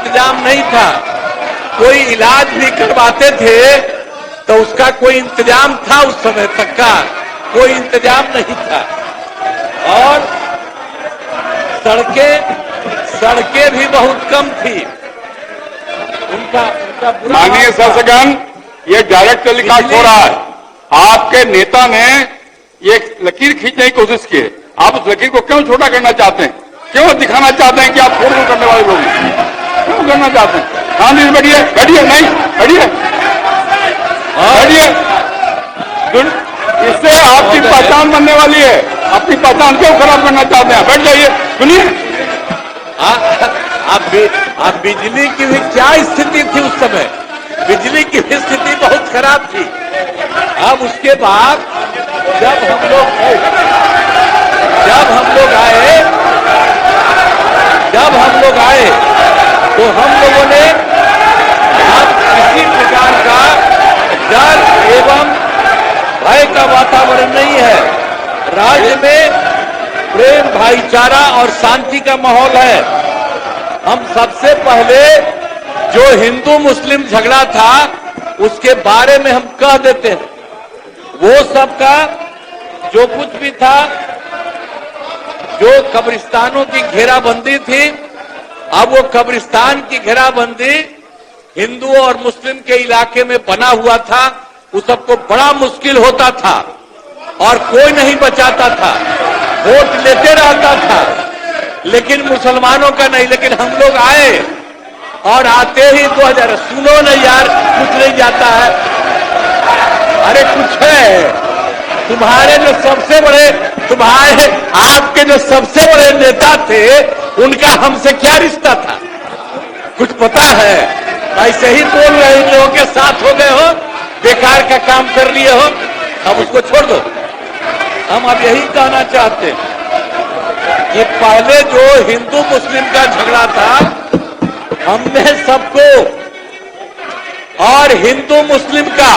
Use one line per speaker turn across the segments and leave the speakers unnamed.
इंतजाम नहीं था। कोई इलाज भी करवाते थे तो उसका कोई इंतजाम था, उस समय तक का कोई इंतजाम नहीं था। और सड़कें भी बहुत कम थी। उनका
माननीय शासकगण, ये डायरेक्ट टेलीकास्ट हो रहा है। आपके नेता ने ये लकीर खींचने की कोशिश की है। आप उस लकीर को क्यों छोटा करना चाहते हैं? क्यों दिखाना चाहते हैं कि आप फोड़ करने वाले लोग हैं? क्यों करना चाहते हैं? गांधी बैठिए, बैठिए, नहीं बैठिए, बैठिए। इससे आपकी पहचान बनने वाली है। अपनी पहचान क्यों खराब करना चाहते हैं? बैठ जाइए, सुनिए।
आप बिजली की भी क्या स्थिति थी उस समय? बिजली की भी स्थिति बहुत खराब थी। अब उसके बाद जब हम लोग आए, तो हम लोगों ने अब किसी प्रकार का डर एवं भय का वातावरण नहीं है। राज्य में प्रेम, भाईचारा और शांति का माहौल है। हम सबसे पहले जो हिंदू मुस्लिम झगड़ा था उसके बारे में हम कह देते हैं। वो सबका जो कुछ भी था, जो कब्रिस्तानों की घेराबंदी थी, अब वो कब्रिस्तान की घेराबंदी हिंदू और मुस्लिम के इलाके में बना हुआ था। उस सबको बड़ा मुश्किल होता था और कोई नहीं बचाता था, वोट लेते रहता था, लेकिन मुसलमानों का नहीं। लेकिन हम लोग आए और आते ही 2000, सुनो न यार, कुछ नहीं जाता है। अरे कुछ है। तुम्हारे जो सबसे बड़े, आपके जो सबसे बड़े नेता थे, उनका हमसे क्या रिश्ता था? कुछ पता है? ऐसे ही बोल रहे लोगों के साथ हो गए हो, बेकार का काम कर लिए हो, अब उसको छोड़ दो। हम अब यही कहना चाहते हैं कि पहले जो हिंदू मुस्लिम का झगड़ा था, हमने सबको, और हिंदू मुस्लिम का,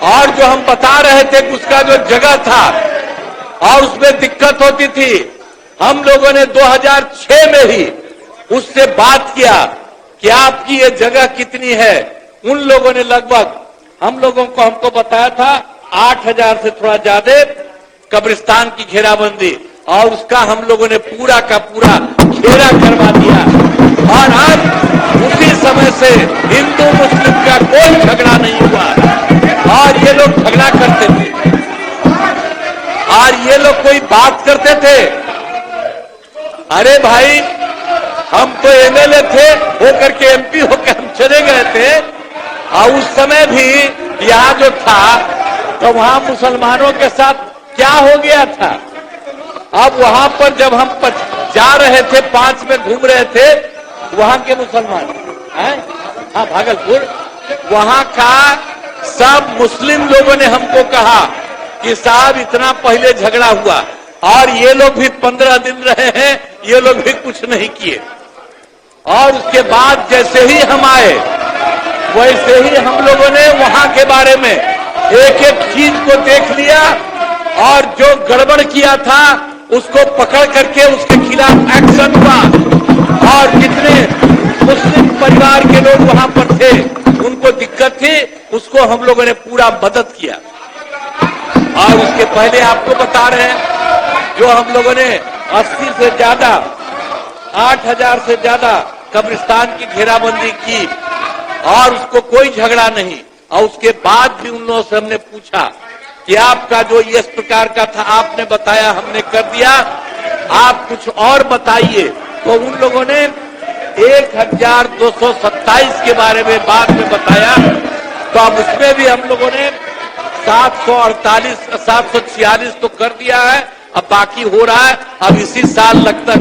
और जो हम बता रहे थे उसका जो जगह था और उसमें दिक्कत होती थी, हम लोगों ने 2006 में ही उससे बात किया कि आपकी ये जगह कितनी है। उन लोगों ने लगभग हमको बताया था 8000 से थोड़ा ज्यादा कब्रिस्तान की घेराबंदी, और उसका हम लोगों ने पूरा का पूरा घेरा करवा दिया। और अब उसी समय से हिंदू मुस्लिम का कोई झगड़ा नहीं हुआ। और ये लोग झगड़ा करते थे और ये लोग कोई बात करते थे। अरे भाई, हम तो एमएलए थे, होकर के एमपी होकर हम चले गए थे, और उस समय भी यहाँ जो था तो वहां मुसलमानों के साथ क्या हो गया था। अब वहां पर जब हम जा रहे थे, 5 में घूम रहे थे, वहां के मुसलमान, हाँ भागलपुर, वहां का सब मुस्लिम लोगों ने हमको कहा कि साहब इतना पहले झगड़ा हुआ और ये लोग भी 15 दिन रहे हैं, ये लोग भी कुछ नहीं किए। और उसके बाद जैसे ही हम आए, वैसे ही हम लोगों ने वहां के बारे में एक एक चीज को देख लिया, और जो गड़बड़ किया था उसको पकड़ करके उसके खिलाफ एक्शन हुआ। और जितने मुस्लिम परिवार के लोग वहां पर थे, उनको दिक्कत थी, उसको हम लोगों ने पूरा मदद किया। और उसके पहले आपको बता रहे हैं, जो हम लोगों ने 80 से ज्यादा, 8000 से ज्यादा कब्रिस्तान की घेराबंदी की, और उसको कोई झगड़ा नहीं। और उसके बाद भी उन लोगों से हमने पूछा कि आपका जो इस प्रकार का था, आपने बताया, हमने कर दिया, आप कुछ और बताइए। तो उन लोगों ने 1227 के बारे में बाद में बताया। तो अब उसमें भी हम लोगों ने 748, 746 तो कर दिया है, अब बाकी हो रहा है। अब इसी साल लगता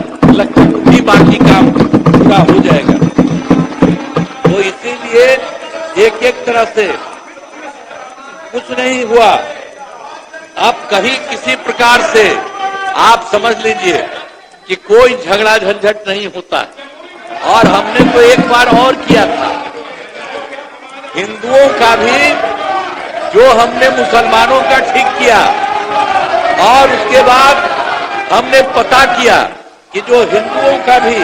भी बाकी काम पूरा हो जाएगा। तो इसीलिए एक एक तरह से कुछ नहीं हुआ। अब कहीं किसी प्रकार से आप समझ लीजिए कि कोई झगड़ा झंझट नहीं होता। और हमने तो एक बार और किया था, हिंदुओं का भी जो हमने मुसलमानों का ठीक किया, और उसके बाद हमने पता किया कि जो हिंदुओं का भी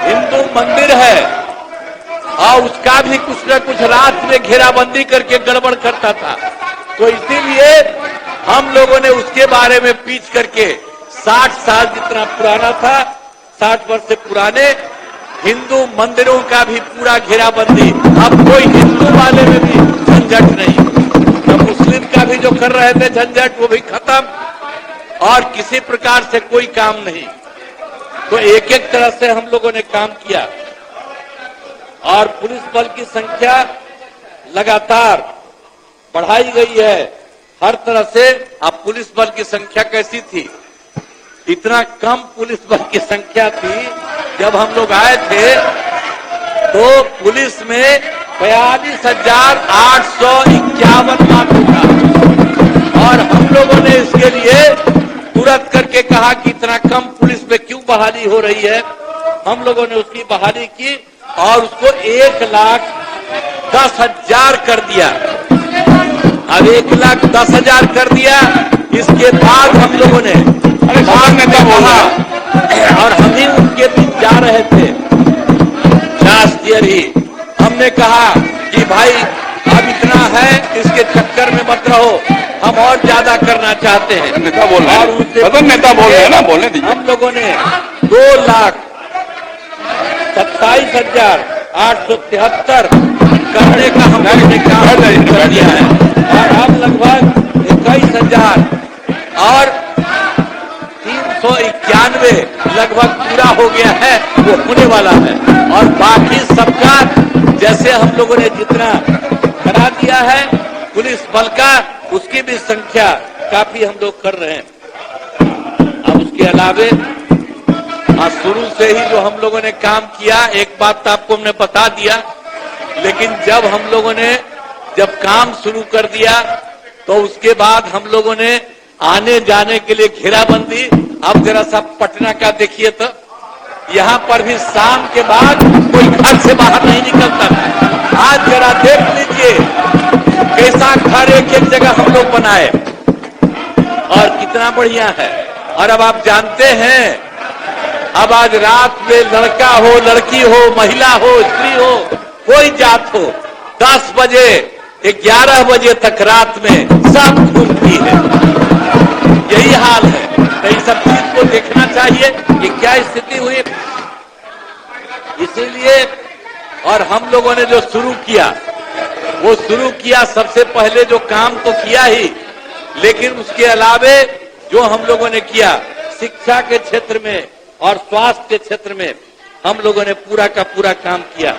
हिंदू मंदिर है और उसका भी कुछ न कुछ रात में घेराबंदी करके गड़बड़ करता था। तो इसीलिए हम लोगों ने उसके बारे में पीछ करके 60 साल जितना पुराना था, 60 वर्ष से पुराने हिंदू मंदिरों का भी पूरा घेराबंदी। अब कोई हिंदू वाले में भी झंझट नहीं, तो मुस्लिम का भी जो कर रहे थे झंझट वो भी खत्म, और किसी प्रकार से कोई काम नहीं। तो एक एक तरह से हम लोगों ने काम किया, और पुलिस बल की संख्या लगातार बढ़ाई गई है हर तरह से। अब पुलिस बल की संख्या कैसी थी, इतना कम पुलिस बल की संख्या थी। जब हम लोग आए थे तो पुलिस में 42,851 मात्र था, और हम लोगों ने इसके लिए तुरंत करके कहा कि इतना कम पुलिस में क्यों बहाली हो रही है। हम लोगों ने उसकी बहाली की और उसको 1,10,000 कर दिया। अब 1,10,000 कर दिया। इसके बाद हम लोगों ने
नेता बोला,
और हम ही उनके बीच जा रहे थे लास्ट ईयर ही, हमने कहा कि भाई अब इतना है, इसके चक्कर में मत रहो, हम और ज्यादा करना चाहते हैं।
नेता बोल रहे
और
हैं,
उनसे
सदन नेता बोल रहे हैं ना, बोलने दीजिए।
हम लोगों ने 2,27,873 करने का हम लोगों ने काम कर दिया है, और अब लगभग 21,000 और 391 लगभग पूरा हो गया है, वो होने वाला है। और बाकी सबका जैसे हम लोगों ने जितना करा दिया है पुलिस बल का, उसकी भी संख्या काफी हम लोग कर रहे हैं। अब उसके अलावे शुरू से ही जो हम लोगों ने काम किया, एक बात तो आपको हमने बता दिया, लेकिन जब हम लोगों ने जब काम शुरू कर दिया तो उसके बाद हम लोगों ने आने जाने के लिए घेराबंदी। अब जरा सा पटना का देखिए तो यहाँ पर भी शाम के बाद कोई घर से बाहर नहीं निकलता था। आज जरा देख लीजिए कैसा घर एक एक जगह हम लोग बनाए, और कितना बढ़िया है। और अब आप जानते हैं, अब आज रात में लड़का हो, लड़की हो, महिला हो, स्त्री हो, कोई जात हो, 10 बजे 11 बजे तक रात में सब घूमती है। यही हाल है। तो इस सब चीज को देखना चाहिए कि क्या स्थिति हुई। इसीलिए और हम लोगों ने जो शुरू किया, वो शुरू किया सबसे पहले जो काम तो किया ही, लेकिन उसके अलावे जो हम लोगों ने किया शिक्षा के क्षेत्र में और स्वास्थ्य के क्षेत्र में, हम लोगों ने पूरा का पूरा काम किया।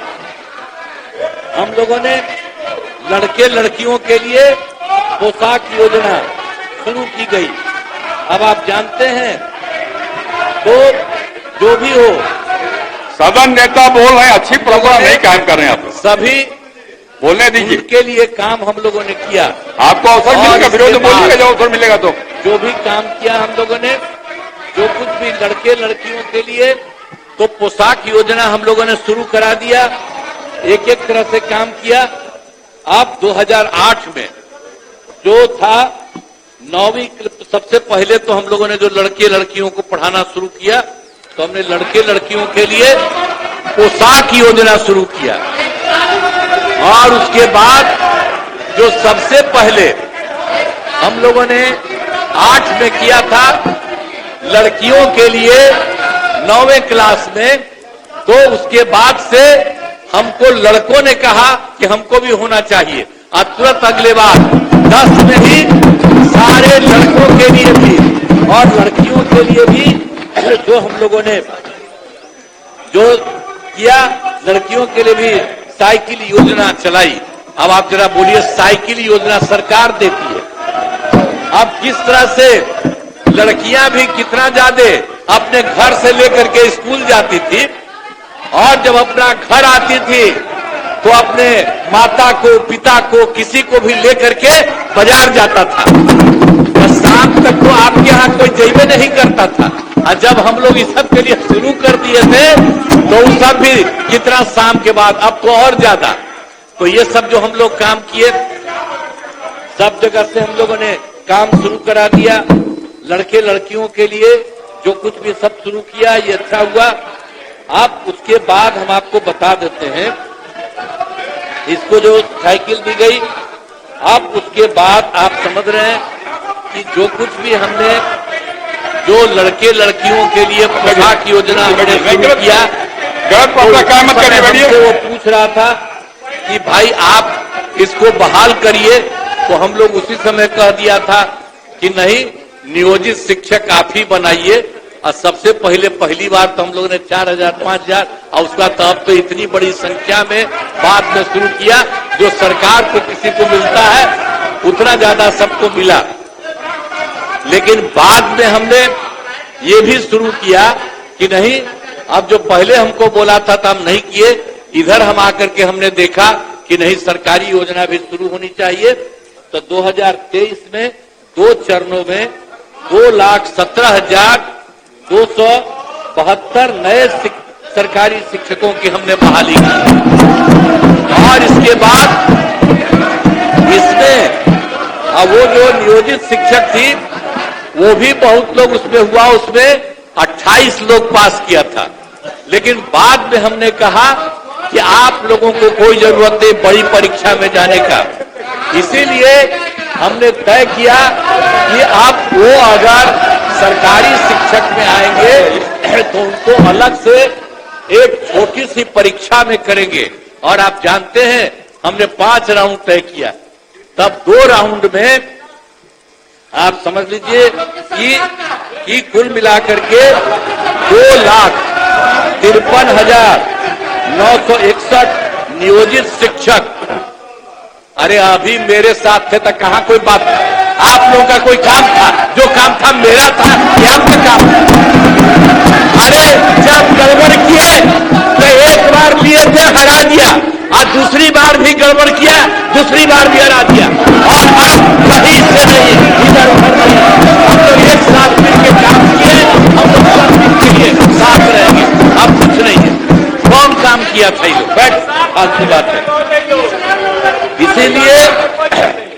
हम लोगों ने लड़के लड़कियों के लिए पोशाक योजना शुरू की गई। अब आप जानते हैं, तो जो भी हो,
सदन नेता बोल रहे हैं, अच्छी परंपरा नहीं कायम कर रहे हैं आप।
सभी
बोलने दीजिए।
के लिए काम हम लोगों ने किया।
आपको अवसर मिलेगा, विरोध बोलिएगा जब अवसर मिलेगा तो।
जो भी काम किया हम लोगों ने, जो कुछ भी लड़के लड़कियों के लिए, तो पोशाक योजना हम लोगों ने शुरू करा दिया। एक एक तरह से काम किया। अब 2008 में जो था 9वीं, सबसे पहले तो हम लोगों ने जो लड़के लड़कियों को पढ़ाना शुरू किया, तो हमने लड़के लड़कियों के लिए पोशाक योजना शुरू किया। और उसके बाद जो सबसे पहले हम लोगों ने 8 में किया था लड़कियों के लिए 9वें क्लास में, तो उसके बाद से हमको लड़कों ने कहा कि हमको भी होना चाहिए। और तुरंत अगले बार 10 में ही सारे लड़कों के लिए भी और लड़कियों के लिए भी जो हम लोगों ने जो किया, लड़कियों के लिए भी साइकिल योजना चलाई। अब आप जरा बोलिए, साइकिल योजना सरकार देती है। अब किस तरह से लड़कियां भी कितना ज्यादा अपने घर से लेकर के स्कूल जाती थी, और जब अपना घर आती थी तो अपने माता को, पिता को, किसी को भी लेकर के बाजार जाता था। तो शाम तक तो आपके यहाँ कोई जैबे नहीं करता था। और जब हम लोग इस सब के लिए शुरू कर दिए थे तो उस सब भी कितना शाम के बाद, अब तो और ज्यादा। तो ये सब जो हम लोग काम किए, सब जगह से हम लोगों ने काम शुरू करा दिया। लड़के लड़कियों के लिए जो कुछ भी सब शुरू किया, ये अच्छा हुआ। अब उसके बाद हम आपको बता देते हैं इसको जो साइकिल दी गई, अब उसके बाद आप समझ रहे हैं कि जो कुछ भी हमने जो लड़के लड़कियों के लिए पोशाक योजना हमने शुरू किया, तो वो पूछ रहा था कि भाई आप इसको बहाल करिए, तो हम लोग उसी समय कह दिया था कि नहीं, नियोजित शिक्षक आप ही बनाइए। और सबसे पहले पहली बार तो हम लोगों ने 4000 5000 और उसका तब तो इतनी बड़ी संख्या में बाद में शुरू किया। जो सरकार को किसी को मिलता है उतना ज्यादा सबको मिला, लेकिन बाद में हमने ये भी शुरू किया कि नहीं, अब जो पहले हमको बोला था तो हम नहीं किए, इधर हम आकर के हमने देखा कि नहीं, सरकारी योजना भी शुरू होनी चाहिए। तो 2023 में 2 चरणों में 2,17,272 नए सरकारी शिक्षकों की हमने बहाली की, और इसके बाद इसमें अब वो जो नियोजित शिक्षक थी वो भी बहुत लोग उसमें हुआ, उसमें 28 लोग पास किया था। लेकिन बाद में हमने कहा कि आप लोगों को कोई जरूरत नहीं बड़ी परीक्षा में जाने का, इसीलिए हमने तय किया कि आप वो अगर सरकारी शिक्षक में आएंगे तो उनको अलग से एक छोटी सी परीक्षा में करेंगे। और आप जानते हैं हमने 5 राउंड तय किया, तब 2 राउंड में आप समझ लीजिए कि कुल मिलाकर के 2,53,961 नियोजित शिक्षक। अरे अभी मेरे साथ थे तो कहां कोई बात, आप लोगों का कोई काम था? जो काम था मेरा था, ये आपका काम था। अरे जब गड़बड़ किए तो एक बार लिए थे, हरा दिया, और दूसरी बार भी गड़बड़ किया, दूसरी बार भी हरा दिया, और अब कहीं से नहीं, इधर उधर नहीं, हम लोग एक साथ मिलकर काम किए, हम लोग सब मिलकर साथ रहेंगे। अब कुछ नहीं है, कौन काम किया था ये लोग, बैठ, फालतू बात है। इसीलिए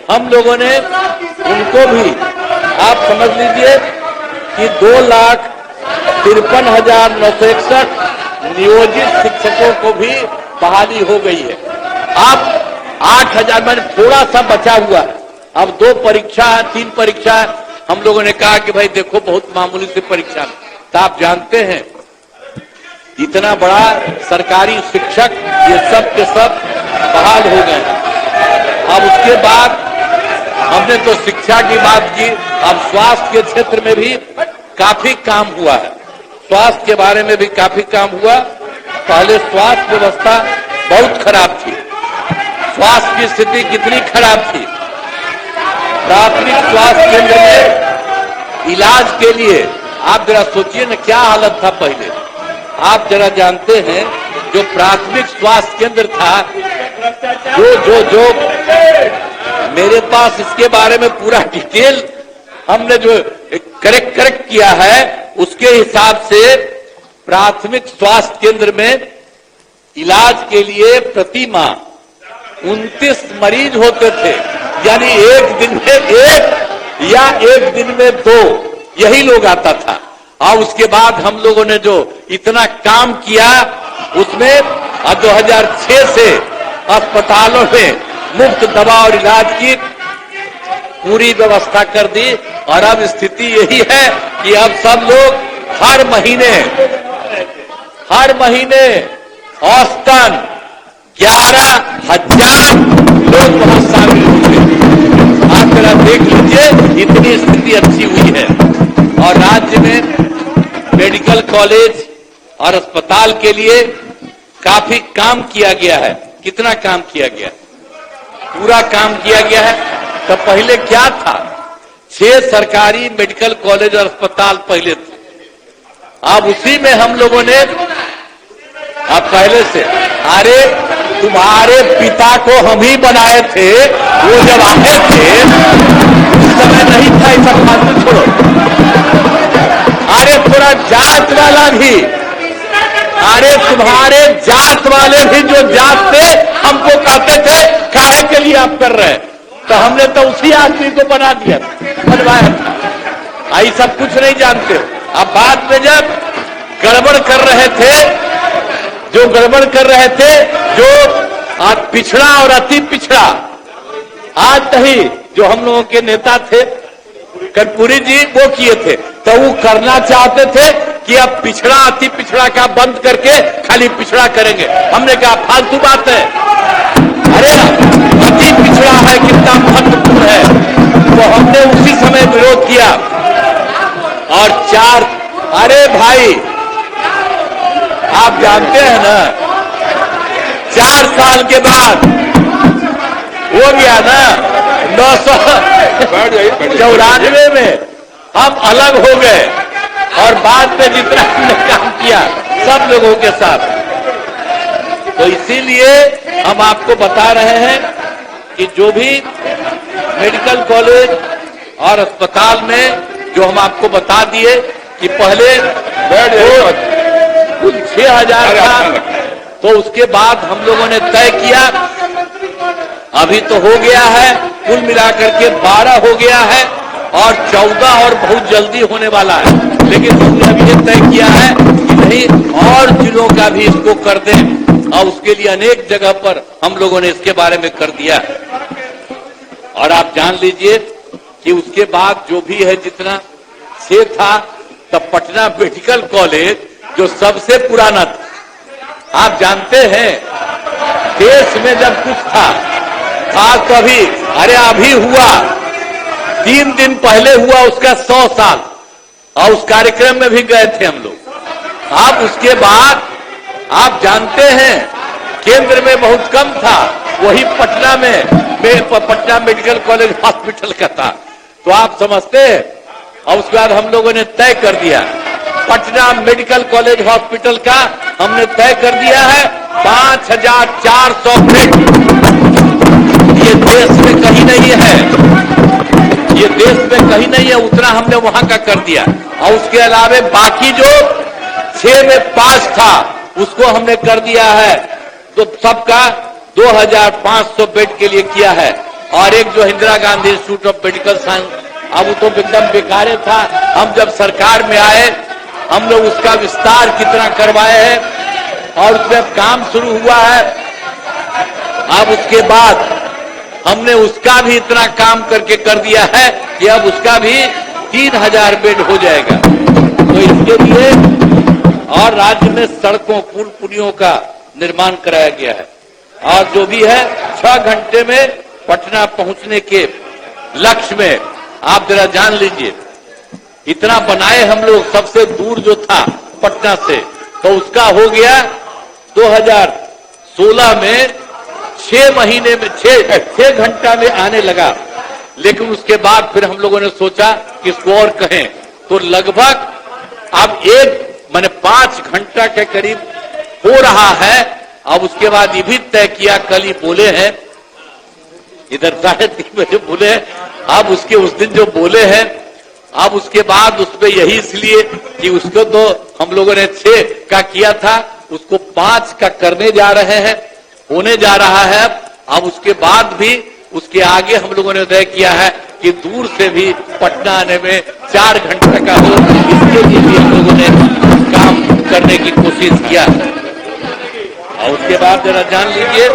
हम लोगों ने उनको भी, आप समझ लीजिए कि 2,53,961 नियोजित शिक्षकों को भी बहाली हो गई है। अब 8,000 में थोड़ा सा बचा हुआ है, अब 2 परीक्षा 3 परीक्षा हम लोगों ने कहा कि भाई देखो बहुत मामूली सी परीक्षा, तो आप जानते हैं इतना बड़ा सरकारी शिक्षक ये सब के सब बहाल हो गए। अब उसके बाद हमने तो शिक्षा की बात की, अब स्वास्थ्य के क्षेत्र में भी काफी काम हुआ है, स्वास्थ्य के बारे में भी काफी काम हुआ। पहले स्वास्थ्य व्यवस्था बहुत खराब थी, स्वास्थ्य की स्थिति कितनी खराब थी। प्राथमिक स्वास्थ्य केंद्र में इलाज के लिए आप जरा सोचिए न क्या हालत था पहले। आप जरा जानते हैं जो प्राथमिक स्वास्थ्य केंद्र था, जो मेरे पास इसके बारे में पूरा डिटेल हमने जो करेक्ट किया है, उसके हिसाब से प्राथमिक स्वास्थ्य केंद्र में इलाज के लिए प्रति माह 29 मरीज होते थे, यानी एक दिन में 1 या एक दिन में 2 यही लोग आता था। और उसके बाद हम लोगों ने जो इतना काम किया उसमें 2006 से अस्पतालों में मुफ्त दवा और इलाज की पूरी व्यवस्था कर दी। और अब स्थिति यही है कि अब सब लोग हर महीने औसतन 11,000 लोग वहां शामिल हुए। आप जरा देख लीजिए, इतनी स्थिति अच्छी हुई है। और राज्य में मेडिकल कॉलेज और अस्पताल के लिए काफी काम किया गया है। कितना काम किया गया? पूरा काम किया गया है। तो पहले क्या था, 6 सरकारी मेडिकल कॉलेज और अस्पताल पहले थे, अब उसी में हम लोगों ने अब पहले से, अरे तुम्हारे पिता को हम ही बनाए थे, वो जब आए थे उस समय नहीं था, ऐसा फालतू छोड़ो। अरे थोड़ा जात वाला भी, अरे तुम्हारे जात वाले भी जो जात थे हमको कहते थे काहे के लिए आप कर रहे हैं, तो हमने तो उसी आदमी को बना दिया, बनवाया था। आई सब कुछ नहीं जानते। अब बाद में जब गड़बड़ कर रहे थे, जो आज पिछड़ा और अति पिछड़ा आज नहीं, जो हम लोगों के नेता थे कर्पूरी जी वो किए थे, तो वो करना चाहते थे कि अब पिछड़ा अति पिछड़ा का बंद करके खाली पिछड़ा करेंगे। हमने कहा फालतू बात है, अरे अति पिछड़ा है कितना महत्वपूर्ण है, तो हमने उसी समय विरोध किया। और अरे भाई आप जानते हैं ना, 4 साल के बाद हो गया ना 994 में हम अलग हो गए, और बाद में जितना हमने काम किया सब लोगों के साथ, तो इसीलिए हम आपको बता रहे हैं कि जो भी मेडिकल कॉलेज और अस्पताल में जो हम आपको बता दिए कि पहले कुल 6000 था, तो उसके बाद हम लोगों ने तय किया, अभी तो हो गया है, कुल मिलाकर के 12 हो गया है, और 14 और बहुत जल्दी होने वाला है। लेकिन हमने अभी ये तय किया है कि नहीं, और जिलों का भी इसको कर दें, और उसके लिए अनेक जगह पर हम लोगों ने इसके बारे में कर दिया है। और आप जान लीजिए कि उसके बाद जो भी है जितना से था, तब पटना मेडिकल कॉलेज जो सबसे पुराना था, आप जानते हैं देश में जब कुछ था आज तो अभी हुआ 3 दिन पहले हुआ उसका 100 साल, और उस कार्यक्रम में भी गए थे हम लोग। आप उसके बाद आप जानते हैं केंद्र में बहुत कम था, वही Patna Patna medical college hospital का था, तो आप समझते हैं। और उसके बाद हम लोगों ने तय कर दिया, पटना मेडिकल कॉलेज हॉस्पिटल का हमने तय कर दिया है 5400 बेड। ये देश में कहीं नहीं है, ये देश में कहीं नहीं है, उतना हमने वहां का कर दिया। और उसके अलावा बाकी जो 6 में 5 था उसको हमने कर दिया है, तो सबका 2500 बेड के लिए किया है। और एक जो Indira Gandhi institute of medical science, अब वो तो एकदम बेकार था, हम जब सरकार में आए हम लोग उसका विस्तार कितना करवाए हैं, और उसमें काम शुरू हुआ है। अब उसके बाद हमने उसका भी इतना काम करके कर दिया है कि अब उसका भी 3000 बेड हो जाएगा। तो इसके लिए और राज्य में सड़कों पुल पुलियों का निर्माण कराया गया है, और जो भी है 6 घंटे में पटना पहुंचने के लक्ष्य में आप जरा जान लीजिए, इतना बनाए हम लोग, सबसे दूर जो था पटना से, तो उसका हो गया 2016 में 6 महीने में 6 घंटा में आने लगा। लेकिन उसके बाद फिर हम लोगों ने सोचा कि इसको और कहें, तो लगभग अब 5 घंटा के करीब हो रहा है। अब उसके बाद ये भी तय किया, कल ही बोले हैं इधर 3:30 बजे बोले, अब उसके उस दिन जो बोले हैं, अब उसके बाद उसमें यही इसलिए कि उसको तो हम लोगों ने 6 का किया था, उसको 5 का करने जा रहे हैं, होने जा रहा है। अब उसके बाद भी उसके आगे हम लोगों ने तय किया है कि दूर से भी पटना आने में 4 घंटे का हो, इसके लिए भी हम लोगों ने काम करने की कोशिश किया। और उसके बाद जरा जान लीजिए,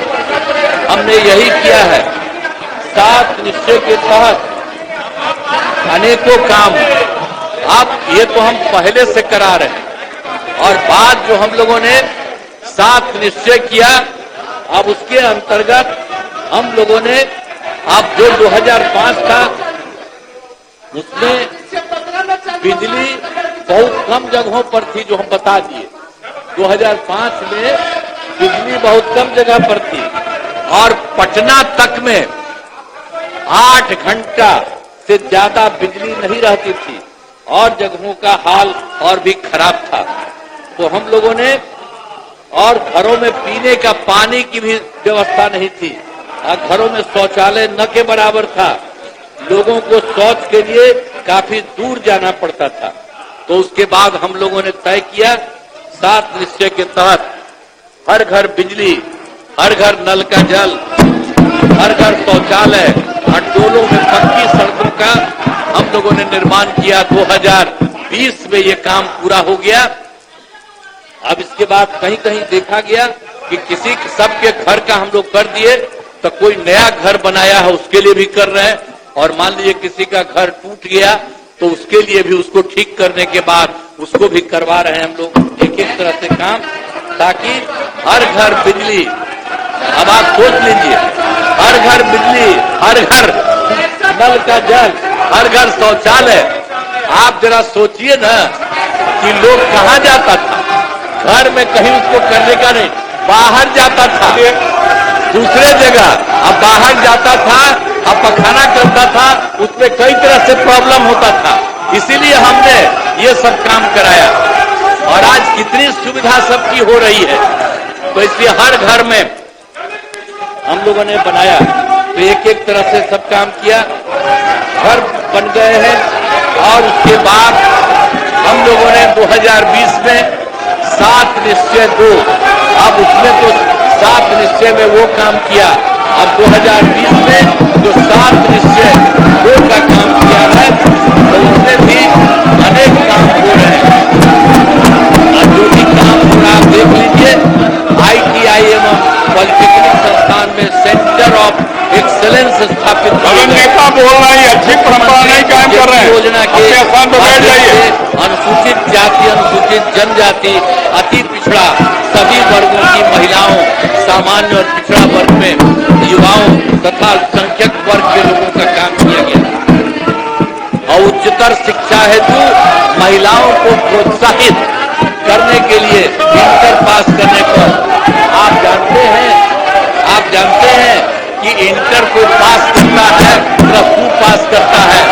हमने यही किया है, 7 निश्चय के तहत अनेकों काम, अब ये तो हम पहले से करा रहे हैं, और बाद जो हम लोगों ने 7 निश्चय किया, अब उसके अंतर्गत हम लोगों ने, अब जो 2005 था उसमें बिजली बहुत कम जगहों पर थी, जो हम बता दिए। 2005 में बिजली बहुत कम जगह पर थी, और पटना तक में 8 घंटा से ज्यादा बिजली नहीं रहती थी, और जगहों का हाल और भी खराब था। तो हम लोगों ने, और घरों में पीने का पानी की भी व्यवस्था नहीं थी, और घरों में शौचालय न के बराबर था, लोगों को शौच के लिए काफी दूर जाना पड़ता था। तो उसके बाद हम लोगों ने तय किया, 7 निश्चय के तहत हर घर बिजली, हर घर नल का जल, हर घर शौचालय, और टोलों में पक्की सड़कों का हम लोगों ने निर्माण किया। 2020 में ये काम पूरा हो गया। अब इसके बाद कहीं कहीं देखा गया कि किसी सबके घर का हम लोग कर दिए, तो कोई नया घर बनाया है उसके लिए भी कर रहे हैं, और मान लीजिए किसी का घर टूट गया तो उसके लिए भी उसको ठीक करने के बाद उसको भी करवा रहे हैं हम लोग एक एक तरह से काम, ताकि हर घर बिजली। अब आप सोच लीजिए, हर घर बिजली, हर घर नल का जल, हर घर शौचालय। आप जरा सोचिए ना कि लोग कहाँ जाता था, घर में कहीं उसको करने का नहीं, बाहर जाता था दूसरे जगह, अब बाहर जाता था, अब पखाना करता था, उसमें कई तरह से प्रॉब्लम होता था। इसीलिए हमने ये सब काम कराया, और आज कितनी सुविधा सबकी हो रही है। तो इसलिए हर घर में हम लोगों ने बनाया, तो एक एक तरह से सब काम किया, घर बन गए हैं। और उसके बाद हम लोगों ने 2020 में 7 निश्चय 2, अब उसमें तो 7 निश्चय में वो काम किया, अब 2020 में जो 7 निश्चय 2 का काम किया है, तो उसमें भी अनेक काम हो रहे हैं। और जो भी काम हो रहा है देख लीजिए, ITI एवं पॉलिटेक्निक संस्थान में सेंटर ऑफ एक्सेलेंस स्थापित
नेता बोल रहा है, अच्छी परंपरा नहीं कायम कर रहे हैं।
योजना के
स्थान पर बैठ जाइए।
अनुसूचित जाति, अनुसूचित जनजाति, अति पिछड़ा सभी वर्गों की महिलाओं, सामान्य और पिछड़ा वर्ग में युवाओं तथा अल्पसंख्यक वर्ग के लोगों का काम किया गया। और उच्चतर शिक्षा हेतु महिलाओं को प्रोत्साहित करने के लिए इंटर पास करने पर आप जानते हैं कि इंटर को पास करता है, प्लस 2 पास करता है,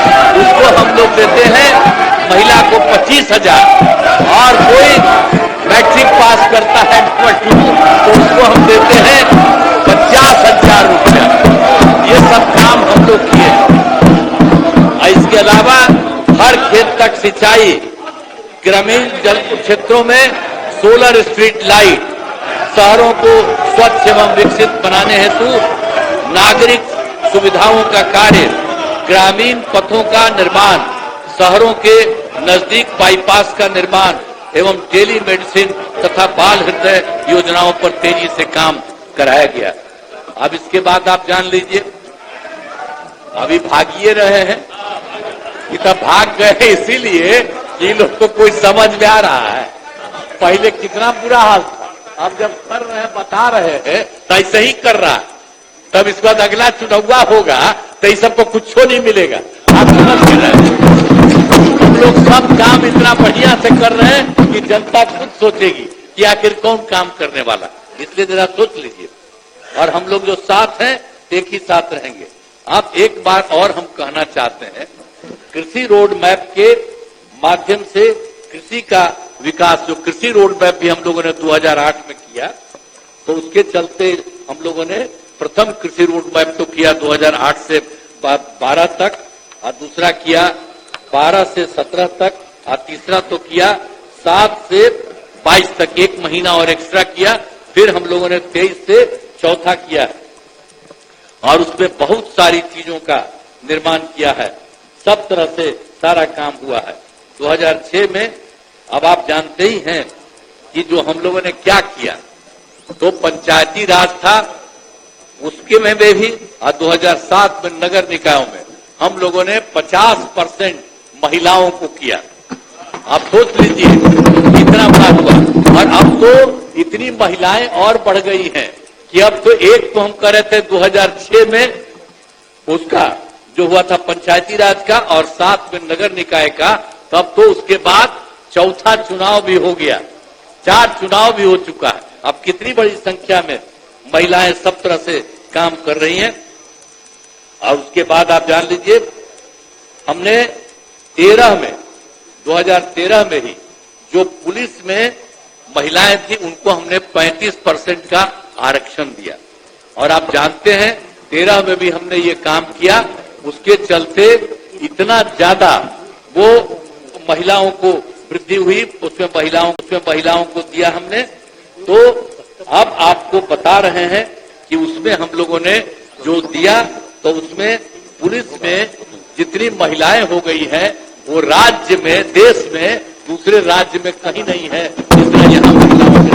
उसको हम लोग देते हैं महिला को 25,000, और कोई मैट्रिक पास करता है नंबर 2 तो उसको हम देते हैं 50,000 रुपया। ये सब काम हम लोग किए। इसके अलावा हर खेत तक सिंचाई, ग्रामीण जल क्षेत्रों में सोलर स्ट्रीट लाइट, शहरों को स्वच्छ एवं विकसित बनाने हेतु नागरिक सुविधाओं का कार्य, ग्रामीण पथों का निर्माण, शहरों के नजदीक बाईपास का निर्माण एवं टेली मेडिसिन तथा बाल हृदय योजनाओं पर तेजी से काम कराया गया। अब इसके बाद आप जान लीजिए, अभी भागिए रहे हैं कि तब भाग गए इसीलिए कि लोग को कोई समझ में आ रहा है। पहले कितना बुरा हाल था, अब जब कर रहे हैं, बता रहे हैं, तो ऐसे ही कर रहा है। तब इसके बाद अगला चुनाव होगा तो इस सबको कुछ नहीं मिलेगा। आप समझ के रहे हैं, हम लोग सब काम इतना बढ़िया से कर रहे हैं कि जनता खुद सोचेगी कि आखिर कौन काम करने वाला, इसलिए जरा सोच लीजिए। और हम लोग जो साथ हैं एक ही साथ रहेंगे। आप एक बार और हम कहना चाहते हैं, कृषि रोड मैप के माध्यम से कृषि का विकास, जो कृषि रोड मैप भी हम लोगों ने 2008 में किया, तो उसके चलते हम लोगों ने प्रथम कृषि रोड मैप तो किया 2008 से 12 तक, और दूसरा किया 12 से 17 तक, और तीसरा तो किया 7 से 22 तक, 1 महीना और एक्स्ट्रा किया। फिर हम लोगों ने 23 से चौथा किया, और उसमें बहुत सारी चीजों का निर्माण किया है। सब तरह से सारा काम हुआ है। 2006 में अब आप जानते ही हैं कि जो हम लोगों ने क्या किया, तो पंचायती राज था उसके में भी, और 2007 में नगर निकायों में हम लोगों ने 50% महिलाओं को किया। आप सोच लीजिए इतना बड़ा हुआ। और अब तो इतनी महिलाएं और बढ़ गई हैं कि अब तो एक तो हम कर रहे थे 2006 में उसका जो हुआ था पंचायती राज का, और 7 में नगर निकाय का, तब तो उसके बाद चौथा चुनाव भी हो गया, 4 चुनाव भी हो चुका है। अब कितनी बड़ी संख्या में महिलाएं सब तरह से काम कर रही हैं। और उसके बाद आप जान लीजिए, हमने 2013 में ही जो पुलिस में महिलाएं थी उनको हमने 35% का आरक्षण दिया। और आप जानते हैं 13 में भी हमने ये काम किया, उसके चलते इतना ज्यादा वो महिलाओं को वृद्धि हुई, उसमें महिलाओं को दिया हमने। तो अब आपको बता रहे हैं कि उसमें हम लोगों ने जो दिया, तो उसमें पुलिस में जितनी महिलाएं हो गई हैं वो राज्य में, देश में, दूसरे राज्य में कहीं नहीं है जितना यहाँ महिलाओं ने।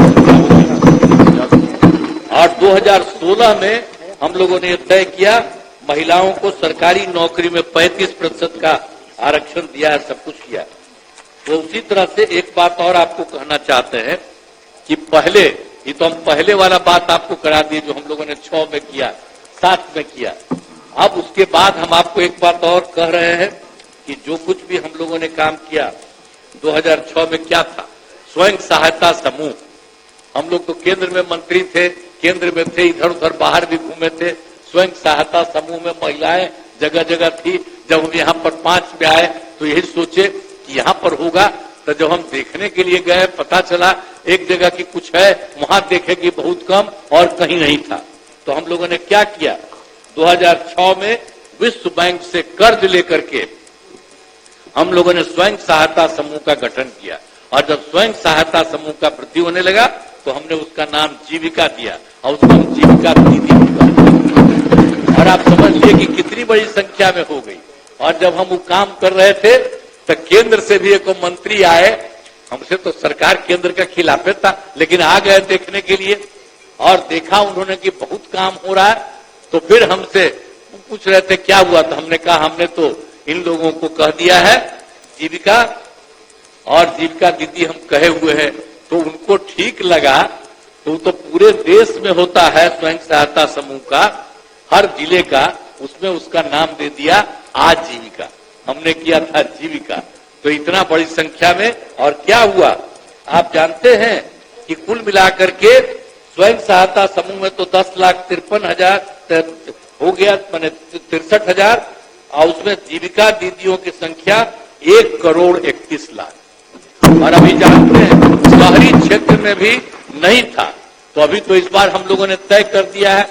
2016 में हम लोगों ने तय किया, महिलाओं को सरकारी नौकरी में 35% का आरक्षण दिया है, सब कुछ किया। तो उसी तरह से एक बात और आपको कहना चाहते हैं कि पहले, ये तो हम पहले वाला बात आपको करा दिए जो हम लोगों ने 6 में किया, 7 में किया। अब उसके बाद हम आपको एक बात और कह रहे हैं कि जो कुछ भी हम लोगों ने काम किया 2006 में क्या था, स्वयं सहायता समूह। हम लोग तो केंद्र में मंत्री थे, केंद्र में थे, इधर उधर बाहर भी घूमे थे। स्वयं सहायता समूह में महिलाएं जगह जगह थी। जब हम यहाँ पर 5 में आए तो यही सोचे कि यहाँ पर होगा, तो जब हम देखने के लिए गए पता चला एक जगह की कुछ है, वहां देखे कि बहुत कम और कहीं नहीं था। तो हम लोगों ने क्या किया, 2006 में विश्व बैंक से कर्ज लेकर के हम लोगों ने स्वयं सहायता समूह का गठन किया। और जब स्वयं सहायता समूह का वृद्धि होने लगा तो हमने उसका नाम जीविका दिया और उसको हम जीविका दीदी भी। और आप समझ लिए कि कितनी बड़ी संख्या में हो गई। और जब हम वो काम कर रहे थे तो केंद्र से भी एक मंत्री आए, हमसे तो सरकार केंद्र का खिलाफ था, लेकिन आ गए देखने के लिए और देखा उन्होंने कि बहुत काम हो रहा है। तो फिर हमसे पूछ रहे थे क्या हुआ, तो हमने कहा हमने तो इन लोगों को कह दिया है जीविका और जीविका दीदी हम कहे हुए हैं। तो उनको ठीक लगा, तो पूरे देश में होता है स्वयं सहायता समूह का, हर जिले का, उसमें उसका नाम दे दिया आजीविका। हमने किया था जीविका। तो इतना बड़ी संख्या में। और क्या हुआ आप जानते हैं कि कुल मिलाकर के स्वयं सहायता समूह में तो 10,53,000 हो गया, माने 63,000, और उसमें जीविका दीदियों की संख्या 1,31,00,000। और अभी जानते हैं शहरी क्षेत्र में भी नहीं था, तो अभी तो इस बार हम लोगों ने तय कर दिया है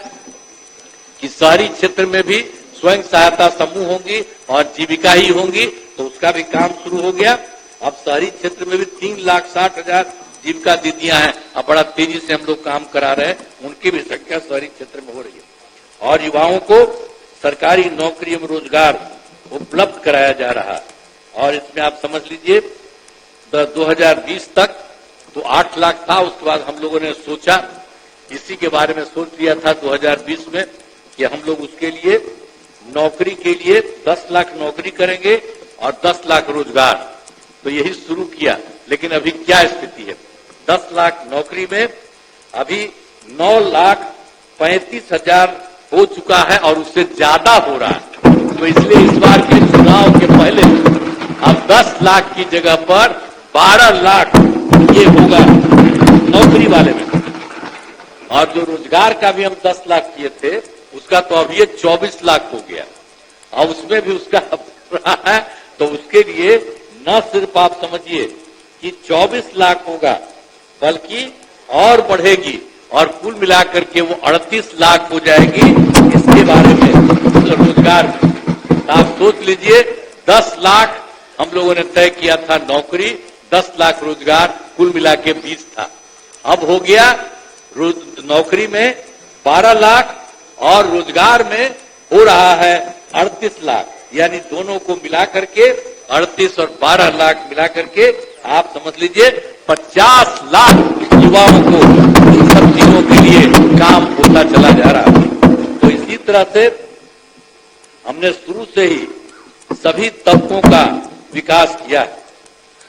कि शहरी क्षेत्र में भी स्वयं सहायता समूह होंगी और जीविका ही होंगी। तो उसका भी काम शुरू हो गया। अब शहरी क्षेत्र में भी 3,60,000 जीविका दीदियां हैं। अब बड़ा तेजी से हम लोग काम करा रहे हैं, उनकी भी संख्या शहरी क्षेत्र में हो रही है। और युवाओं को सरकारी नौकरी एवं रोजगार उपलब्ध कराया जा रहा है। और इसमें आप समझ लीजिए 2020 तक तो 8 लाख था। उसके बाद हम लोगों ने सोचा, इसी के बारे में सोच लिया था 2020 में कि हम लोग उसके लिए नौकरी के लिए 10 लाख नौकरी करेंगे और 10 लाख रोजगार। तो यही शुरू किया। लेकिन अभी क्या स्थिति है, 10 लाख नौकरी में अभी 9,35,000 हो चुका है और उससे ज्यादा हो रहा है। तो इसलिए इस बार के चुनाव के पहले अब 10 लाख की जगह पर 12 लाख ये होगा नौकरी वाले में। और जो रोजगार का भी हम 10 लाख किए थे उसका तो अभी 24 लाख हो गया और उसमें भी उसका रहा है। तो उसके लिए न सिर्फ आप समझिए कि 24 लाख होगा बल्कि और बढ़ेगी और कुल मिलाकर के वो 38 लाख हो जाएगी। इसके बारे में रोजगार आप सोच लीजिए, 10 लाख हम लोगों ने तय किया था नौकरी, 10 लाख रोजगार, कुल मिला के 20 था। अब हो गया नौकरी में 12 लाख और रोजगार में हो रहा है 38 लाख, यानी दोनों को मिला करके 38 और 12 लाख मिला करके आप समझ लीजिए 50 लाख युवाओं को इन सब चीजों के लिए काम होता चला जा रहा है। तो इसी तरह से हमने शुरू से ही सभी तबकों का विकास किया है,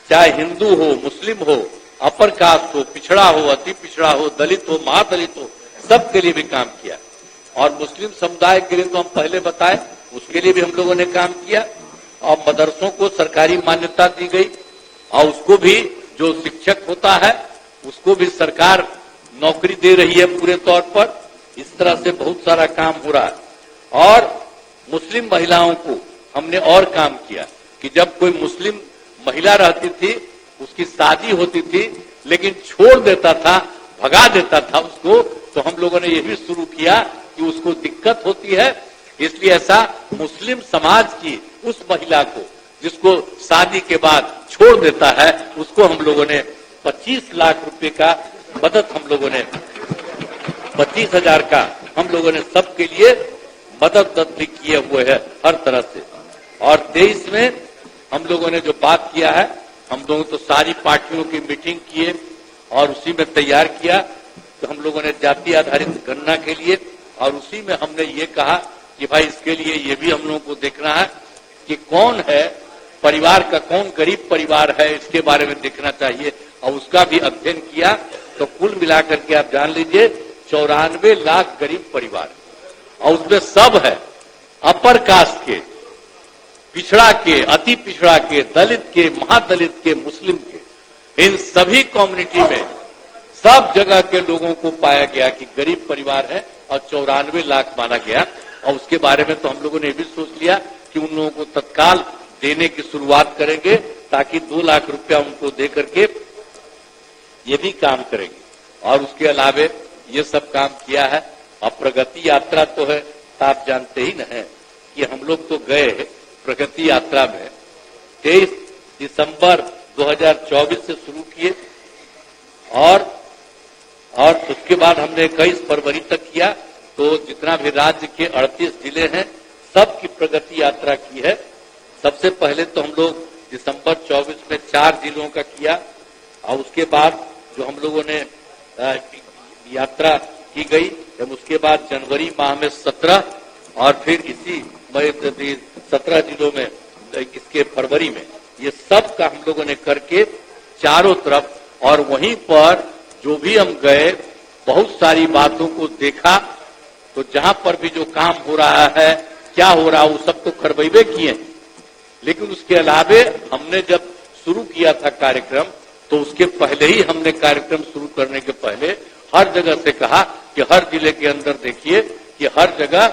चाहे हिंदू हो, मुस्लिम हो, अपर कास्ट हो, पिछड़ा हो, अति पिछड़ा हो, दलित हो, महादलित हो, सबके लिए भी काम किया। और मुस्लिम समुदाय के लिए तो हम पहले बताए, उसके लिए भी हम लोगों ने काम किया। और मदरसों को सरकारी मान्यता दी गई और उसको भी जो शिक्षक होता है उसको भी सरकार नौकरी दे रही है पूरे तौर पर। इस तरह से बहुत सारा काम हो रहा है। और मुस्लिम महिलाओं को हमने और काम किया कि जब कोई मुस्लिम महिला रहती थी, उसकी शादी होती थी लेकिन छोड़ देता था, भगा देता था उसको, तो हम लोगों ने ये भी शुरू किया कि उसको दिक्कत होती है, इसलिए ऐसा मुस्लिम समाज की उस महिला को जिसको शादी के बाद छोड़ देता है उसको हम लोगों ने 25 लाख रुपए का मदद, हम लोगों ने 25,000 का हम लोगों ने सबके लिए मदद किए हुए है हर तरह से। और 23 में हम लोगों ने जो बात किया है, हम लोगों तो सारी पार्टियों की मीटिंग किए और उसी में तैयार किया हम लोगों ने जाति आधारित गणना के लिए, और उसी में हमने ये कहा कि भाई इसके लिए ये भी हम लोगों को देखना है कि कौन है परिवार का, कौन गरीब परिवार है, इसके बारे में देखना चाहिए, और उसका भी अध्ययन किया। तो कुल मिलाकर के आप जान लीजिए 94 लाख गरीब परिवार, और उसमें सब है अपर कास्ट के, पिछड़ा के, अति पिछड़ा के, दलित के, महादलित के, मुस्लिम के, इन सभी कम्युनिटी में सब जगह के लोगों को पाया गया कि गरीब परिवार है, और 94 लाख माना गया। और उसके बारे में तो हम लोगों ने भी सोच लिया कि उन लोगों को तत्काल देने की शुरुआत करेंगे, ताकि 2 लाख रुपया उनको दे करके ये भी काम करेंगे। और उसके अलावे ये सब काम किया है। अब प्रगति यात्रा तो है, आप जानते ही न है कि हम लोग तो गए प्रगति यात्रा में 23 दिसंबर 2024 से शुरू किए, और उसके बाद हमने 21 फरवरी तक किया। तो जितना भी राज्य के 38 जिले हैं सबकी प्रगति यात्रा की है। सबसे पहले तो हम लोग दिसंबर 24 में 4 जिलों का किया, और उसके बाद जो हम लोगों ने यात्रा की गई, जब उसके बाद जनवरी माह में 17, और फिर इसी 17 जिलों में इसके फरवरी में, ये सब का हम लोगों ने करके चारों तरफ, और वहीं पर जो भी हम गए बहुत सारी बातों को देखा। तो जहां पर भी जो काम हो रहा है, क्या हो रहा है, वो सब तो करवाइबे किए, लेकिन उसके अलावे हमने जब शुरू किया था कार्यक्रम, तो उसके पहले ही हमने कार्यक्रम शुरू करने के पहले हर जगह से कहा कि हर जिले के अंदर देखिए कि हर जगह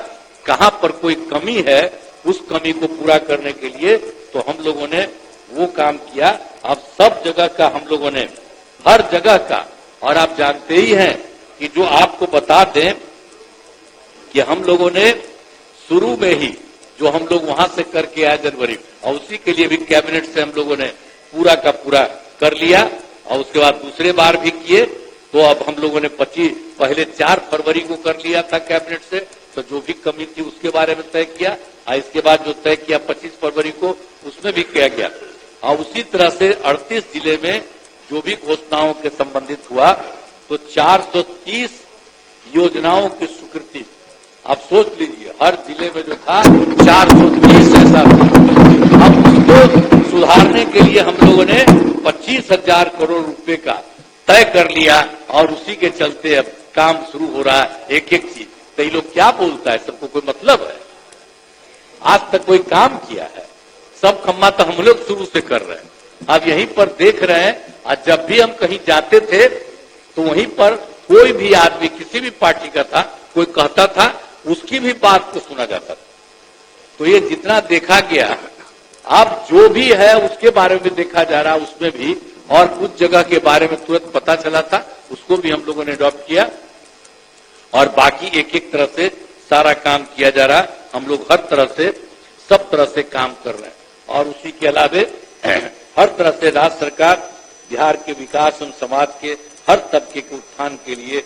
कहां पर कोई कमी है, उस कमी को पूरा करने के लिए तो हम लोगों ने वो काम किया। अब सब जगह का हम लोगों ने, हर जगह का, और आप जानते ही हैं कि जो आपको बता दें कि हम लोगों ने शुरू में ही जो हम लोग वहां से करके आए जनवरी, और उसी के लिए भी कैबिनेट से हम लोगों ने पूरा का पूरा कर लिया, और उसके बाद दूसरे बार भी किए। तो अब हम लोगों ने पहले 4 फरवरी को कर लिया था कैबिनेट से, तो जो भी कमी थी उसके बारे में तय किया, और इसके बाद जो तय किया 25 फरवरी को, उसमें भी किया गया। और उसी तरह से 38 जिले में जो भी घोषणाओं के संबंधित हुआ, तो 430 योजनाओं की स्वीकृति, आप सोच लीजिए हर जिले में जो था 430 ऐसा था। अब उसको सुधारने के लिए हम लोगों ने 25,000 करोड़ रुपए का तय कर लिया, और उसी के चलते अब काम शुरू हो रहा है एक एक चीज। तो ये लोग क्या बोलता है, सबको कोई मतलब है? आज तक कोई काम किया है? सब खम्मा तो हम लोग शुरू से कर रहे हैं। अब यहीं पर देख रहे हैं, आज जब भी हम कहीं जाते थे तो वहीं पर कोई भी आदमी किसी भी पार्टी का था, कोई कहता था, उसकी भी बात को सुना जाता था। तो ये जितना देखा गया, अब जो भी है उसके बारे में देखा जा रहा, उसमें भी, और कुछ जगह के बारे में तुरंत पता चला था, उसको भी हम लोगों ने अडॉप्ट किया, और बाकी एक एक तरह से सारा काम किया जा रहा। हम लोग हर तरह से, सब तरह से काम कर रहे हैं, और उसी के अलावे हर तरह से राज्य सरकार बिहार के विकास एवं समाज के हर तबके के उत्थान के लिए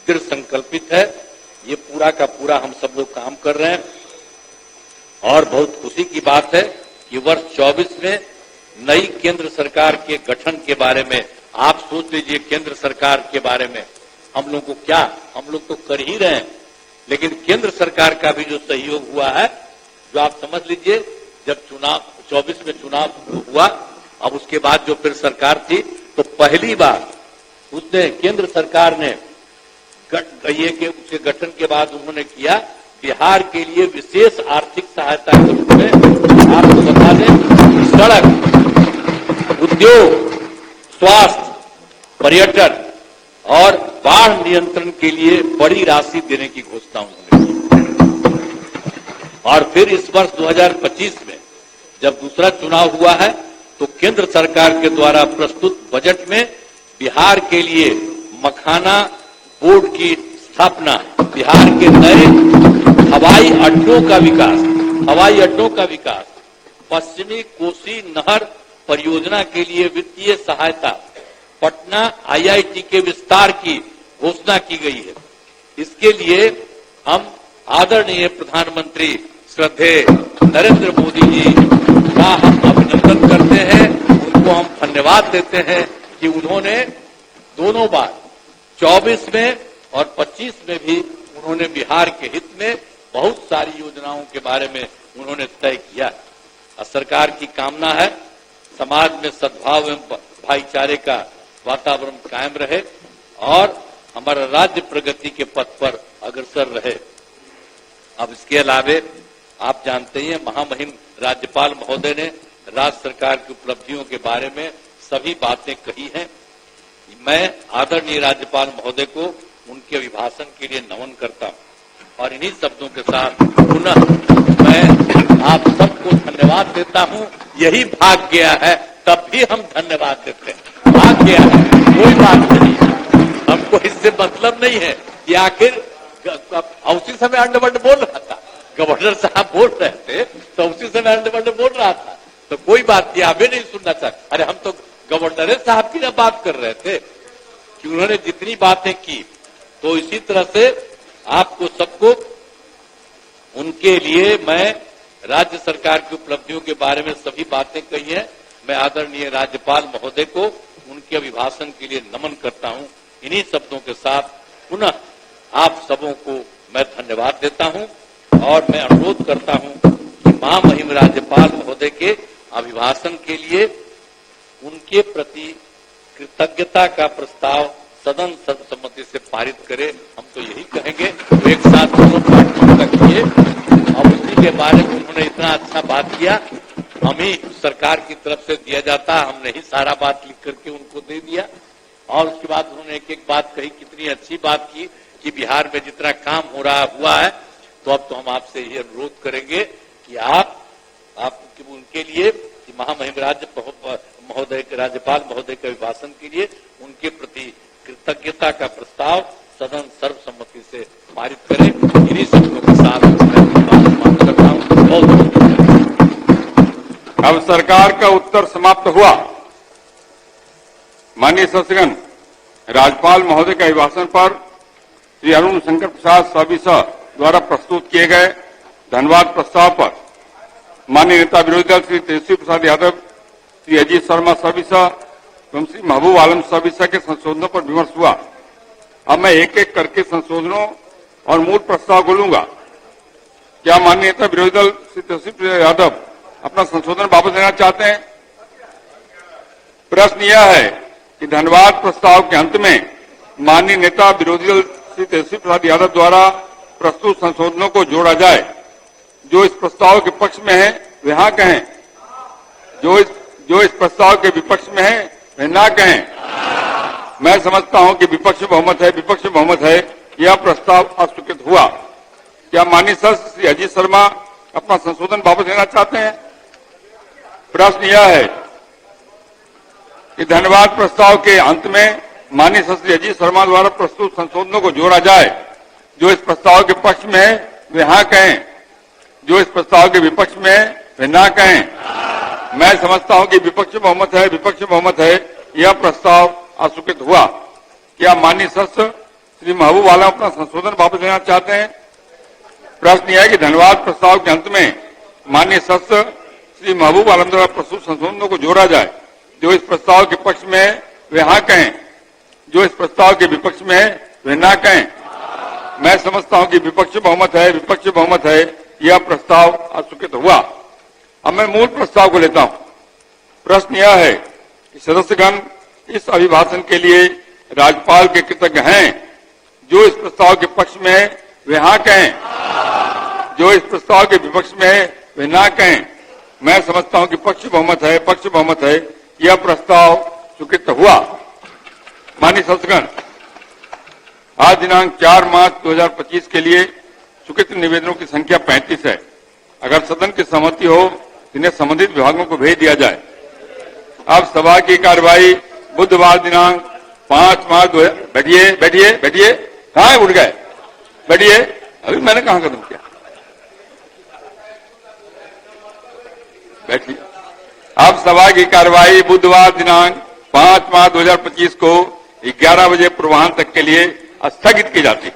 दृढ़ संकल्पित है। ये पूरा का पूरा हम सब लोग काम कर रहे हैं, और बहुत खुशी की बात है कि वर्ष 24 में नई केंद्र सरकार के गठन के बारे में आप सोच लीजिए। केंद्र सरकार के बारे में हम लोग को क्या, हम लोग तो कर ही रहे हैं, लेकिन केंद्र सरकार का भी जो सहयोग हुआ है, जो आप समझ लीजिए, जब चुनाव 24 में चुनाव हुआ, अब उसके बाद जो फिर सरकार थी, तो पहली बार उसने, केंद्र सरकार ने ये के उसके गठन के बाद उन्होंने किया बिहार के लिए विशेष आर्थिक सहायता के रूप में, आपको बता दें, सड़क, उद्योग, स्वास्थ्य, पर्यटन और बाढ़ नियंत्रण के लिए बड़ी राशि देने की घोषणा उन्होंने की। और फिर इस वर्ष 2025 में जब दूसरा चुनाव हुआ है, तो केंद्र सरकार के द्वारा प्रस्तुत बजट में बिहार के लिए मखाना बोर्ड की स्थापना, बिहार के नए हवाई अड्डों का विकास, पश्चिमी कोसी नहर परियोजना के लिए वित्तीय सहायता, पटना IIT के विस्तार की घोषणा की गई है। इसके लिए हम आदरणीय प्रधानमंत्री श्रद्धेय नरेंद्र मोदी जी का हम अभिनंदन करते हैं, उनको हम धन्यवाद देते हैं कि उन्होंने दोनों बार 24 में और 25 में भी उन्होंने बिहार के हित में बहुत सारी योजनाओं के बारे में उन्होंने तय किया। सरकार की कामना है समाज में सद्भाव एवं भाईचारे का वातावरण कायम रहे और हमारा राज्य प्रगति के पथ पर अग्रसर रहे। अब इसके अलावे आप जानते ही हैं महामहिम राज्यपाल महोदय ने राज्य सरकार की उपलब्धियों के बारे में सभी बातें कही हैं। मैं आदरणीय राज्यपाल महोदय को उनके अभिभाषण के लिए नमन करता हूं और इन्हीं शब्दों के साथ पुनः मैं आप सबको धन्यवाद देता हूं। यही भाग गया है तब भी हम धन्यवाद देते हैं। भाग गया है कोई बात नहीं, हमको इससे मतलब नहीं है कि आखिर उसी समय अंडवंड बोल रहा था, गवर्नर साहब बोल रहे थे तो उसी समय अंडवंड बोल रहा था, तो कोई बात नहीं, हमें नहीं सुनना चाहिए। अरे हम तो गवर्नर साहब की ना बात कर रहे थे कि उन्होंने जितनी बातें की, तो इसी तरह से आपको सबको उनके लिए मैं राज्य सरकार की उपलब्धियों के बारे में सभी बातें कही हैं। मैं आदरणीय राज्यपाल महोदय को उनके अभिभाषण के लिए नमन करता हूं। इन्हीं शब्दों के साथ पुनः आप सबों को मैं धन्यवाद देता हूं और मैं अनुरोध करता हूं कि महामहिम राज्यपाल महोदय के अभिभाषण के लिए उनके प्रति कृतज्ञता का प्रस्ताव सदन सर्वसम्मति से पारित करे। हम तो यही कहेंगे, तो एक साथ दोनों पार्टियों का किए और उसी के बारे में उन्होंने इतना अच्छा बात किया, हम ही सरकार की तरफ से दिया जाता, हमने ही सारा बात लिख करके उनको दे दिया। और उसके बाद उन्होंने एक एक बात कही, कितनी अच्छी बात की कि बिहार में जितना काम हो रहा हुआ है, तो अब तो हम आपसे ये अनुरोध करेंगे कि आप उनके लिए महामहिम राज्यपाल महोदय के अभिभाषण के लिए उनके प्रति कृतज्ञता का प्रस्ताव सदन सर्वसम्मति से पारित करें। इन्हीं शब्दों के साथ मैं करता हूं।
अब सरकार का उत्तर समाप्त हुआ। माननीय सदस्यगण, राज्यपाल महोदय के अभिभाषण पर श्री अरुण शंकर प्रसाद सविसा द्वारा प्रस्तुत किए गए धन्यवाद प्रस्ताव पर माननीय नेता विरोधी दल श्री तेजस्वी प्रसाद यादव, श्री अजीत शर्मा सविसा एवं श्री महबूब आलम सविसा के संशोधनों पर विमर्श हुआ। अब मैं एक एक करके संशोधनों और मूल प्रस्ताव को लूंगा। क्या माननीय नेता विरोधी दल श्री तेजस्वी प्रसाद यादव अपना संशोधन वापस लेना चाहते हैं? प्रश्न यह है कि धन्यवाद प्रस्ताव के अंत में माननीय नेता विरोधी दल श्री तेजस्वी प्रसाद यादव द्वारा प्रस्तुत संशोधनों को जोड़ा जाए। जो इस प्रस्ताव के पक्ष में है वे हाँ कहें, जो इस प्रस्ताव के विपक्ष में है वे ना कहें। मैं समझता हूं कि विपक्ष बहुमत है, यह प्रस्ताव अस्वीकृत हुआ। क्या माननीय सदस्य श्री अजीत शर्मा अपना संशोधन वापस लेना चाहते हैं? प्रश्न यह है कि धन्यवाद प्रस्ताव के अंत में माननीय सदस्य श्री अजीत शर्मा द्वारा प्रस्तुत संशोधनों को जोड़ा जाए। जो इस प्रस्ताव के पक्ष में है वे हाँ कहें, जो इस प्रस्ताव के विपक्ष में है वे ना कहें। मैं समझता हूं कि विपक्ष बहुमत है, यह प्रस्ताव अस्वीकृत हुआ। क्या माननीय सदस्य श्री महबूब आलम अपना संशोधन वापस लेना चाहते हैं? प्रश्न यह है कि धन्यवाद प्रस्ताव के अंत में माननीय सदस्य श्री महबूब आलम द्वारा प्रस्तुत संशोधनों को जोड़ा जाए। जो इस प्रस्ताव के पक्ष में है वे हाँ कहें, जो इस प्रस्ताव के विपक्ष में है वे ना कहें। मैं समझता हूं कि विपक्ष बहुमत है, यह प्रस्ताव अस्वीकृत हुआ। अब मैं मूल प्रस्ताव को लेता हूं। प्रश्न यह है कि सदस्यगण इस अभिभाषण के लिए राज्यपाल के कृतज्ञ हैं। जो इस प्रस्ताव के पक्ष में है वे हाँ कहें, जो इस प्रस्ताव के विपक्ष में है वे ना कहें। मैं समझता हूं कि पक्ष बहुमत है, यह प्रस्ताव स्वीकृत हुआ। माननीय सदस्यगण, आज दिनांक 4 मार्च 2025 के लिए स्वीकृत निवेदनों की संख्या 35 है। अगर सदन की सहमति हो इन्हें संबंधित विभागों को भेज दिया जाए। अब सभा की कार्यवाही बुधवार दिनांक 5 मार्च बैठिए कहाँ उठ गए? बैठिए, अभी मैंने कहाँ कदम किया? बैठिए। अब सभा की कार्यवाही बुधवार दिनांक 5 मार्च 2025 को 11 बजे पूर्वाह्न तक के लिए स्थगित की जाती है।